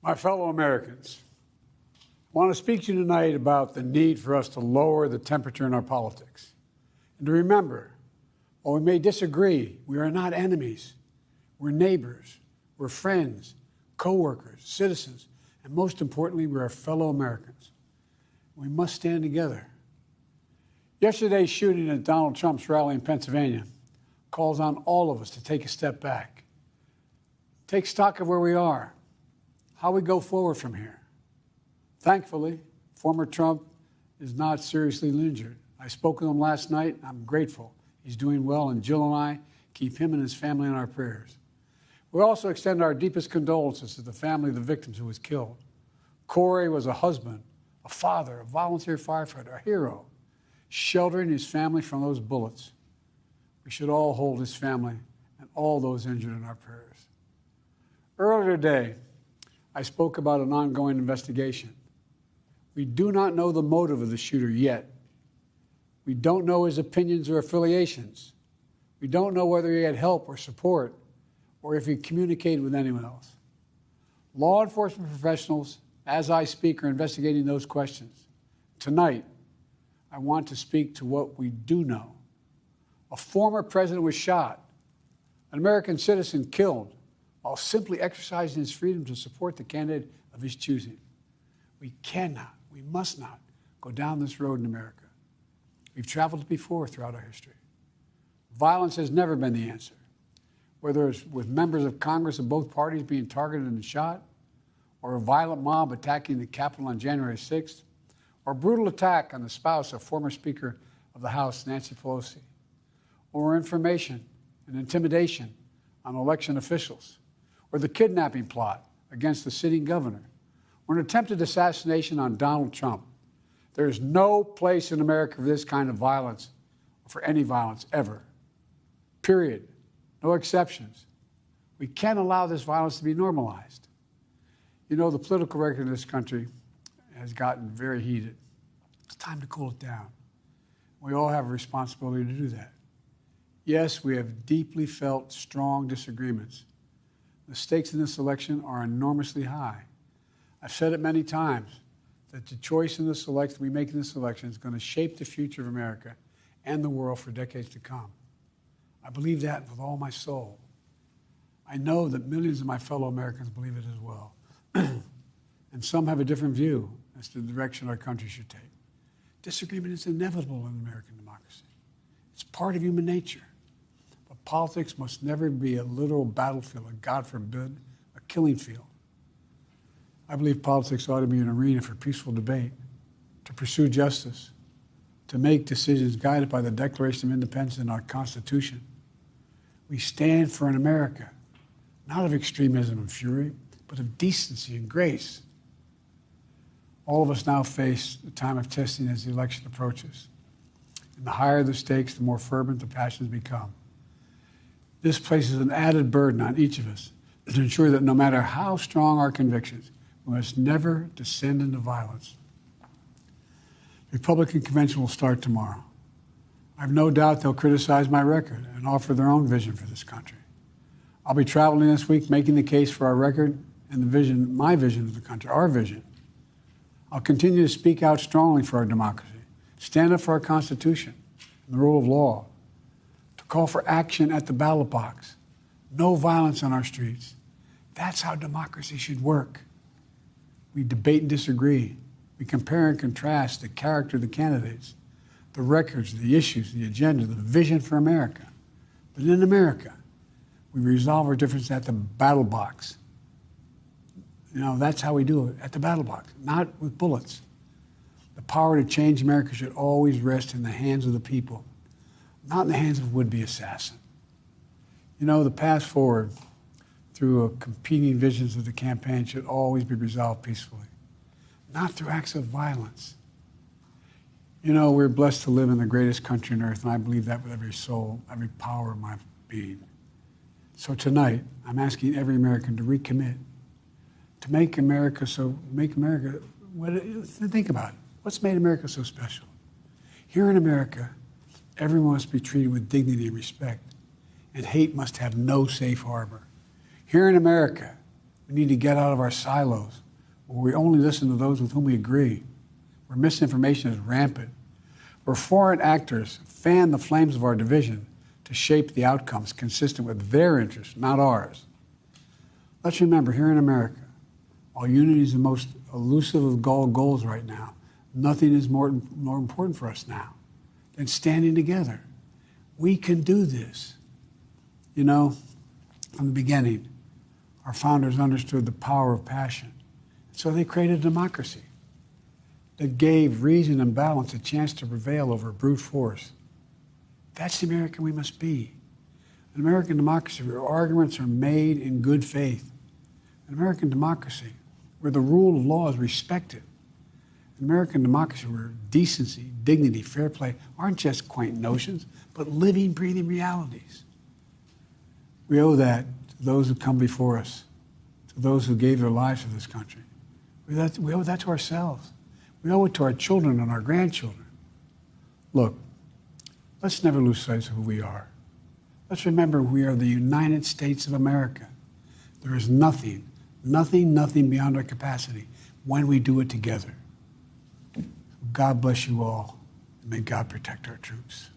My fellow Americans, I want to speak to you tonight about the need for us to lower the temperature in our politics. And to remember, while we may disagree, we are not enemies. We're neighbors, we're friends, co-workers, citizens, and most importantly, we're our fellow Americans. We must stand together. Yesterday's shooting at Donald Trump's rally in Pennsylvania calls on all of us to take a step back, take stock of where we are, how we go forward from here. Thankfully, former Trump is not seriously injured. I spoke with him last night. I'm grateful. He's doing well, and Jill and I keep him and his family in our prayers. We also extend our deepest condolences to the family of the victims who was killed. Corey was a husband, a father, a volunteer firefighter, a hero, sheltering his family from those bullets. We should all hold his family and all those injured in our prayers. Earlier today, I spoke about an ongoing investigation. We do not know the motive of the shooter yet. We don't know his opinions or affiliations. We don't know whether he had help or support or if he communicated with anyone else. Law enforcement professionals, as I speak, are investigating those questions. Tonight, I want to speak to what we do know. A former president was shot, an American citizen killed, while simply exercising his freedom to support the candidate of his choosing. We cannot, we must not go down this road in America. We've traveled it before throughout our history. Violence has never been the answer, whether it's with members of Congress of both parties being targeted and shot, or a violent mob attacking the Capitol on January 6th, or a brutal attack on the spouse of former Speaker of the House, Nancy Pelosi, or information and intimidation on election officials, or the kidnapping plot against the sitting governor, or an attempted assassination on Donald Trump. There is no place in America for this kind of violence, or for any violence ever. Period. No exceptions. We can't allow this violence to be normalized. You know, the political record in this country has gotten very heated. It's time to cool it down. We all have a responsibility to do that. Yes, we have deeply felt strong disagreements. The stakes in this election are enormously high. I've said it many times that the choice in this election we make in this election is going to shape the future of America and the world for decades to come. I believe that with all my soul. I know that millions of my fellow Americans believe it as well. And some have a different view as to the direction our country should take. Disagreement is inevitable in American democracy. It's part of human nature. But politics must never be a literal battlefield, or God forbid, a killing field. I believe politics ought to be an arena for peaceful debate, to pursue justice, to make decisions guided by the Declaration of Independence and our Constitution. We stand for an America, not of extremism and fury, but of decency and grace. All of us now face a time of testing as the election approaches. And the higher the stakes, the more fervent the passions become. This places an added burden on each of us to ensure that no matter how strong our convictions, we must never descend into violence. The Republican convention will start tomorrow. I have no doubt they'll criticize my record and offer their own vision for this country. I'll be traveling this week making the case for our record and the vision, my vision of the country, our vision. I'll continue to speak out strongly for our democracy, stand up for our Constitution and the rule of law, to call for action at the ballot box, no violence on our streets. That's how democracy should work. We debate and disagree. We compare and contrast the character of the candidates, the records, the issues, the agenda, the vision for America. But in America, we resolve our differences at the battle box. You know, that's how we do it, at the battle box, not with bullets. The power to change America should always rest in the hands of the people, not in the hands of a would-be assassin. You know, the path forward through competing visions of the campaign should always be resolved peacefully, not through acts of violence. You know, we're blessed to live in the greatest country on earth, and I believe that with every soul, every power of my being. So tonight, I'm asking every American to recommit, to think about it. What's made America so special? Here in America, everyone must be treated with dignity and respect, and hate must have no safe harbor. Here in America, We need to get out of our silos, where we only listen to those with whom we agree, where misinformation is rampant, where foreign actors fan the flames of our division to shape the outcomes consistent with their interests, not ours. Let's remember, here in America, while unity is the most elusive of goals right now, nothing is more important for us now than standing together. We can do this. You know, from the beginning, our founders understood the power of passion. So they created a democracy that gave reason and balance a chance to prevail over brute force. That's the American we must be. An American democracy where arguments are made in good faith. An American democracy where the rule of law is respected. An American democracy where decency, dignity, fair play aren't just quaint notions, but living, breathing realities. We owe that to those who come before us, to those who gave their lives for this country. We owe that to ourselves. We owe it to our children and our grandchildren. Look, let's never lose sight of who we are. Let's remember we are the United States of America. There is nothing beyond our capacity when we do it together. God bless you all, and may God protect our troops.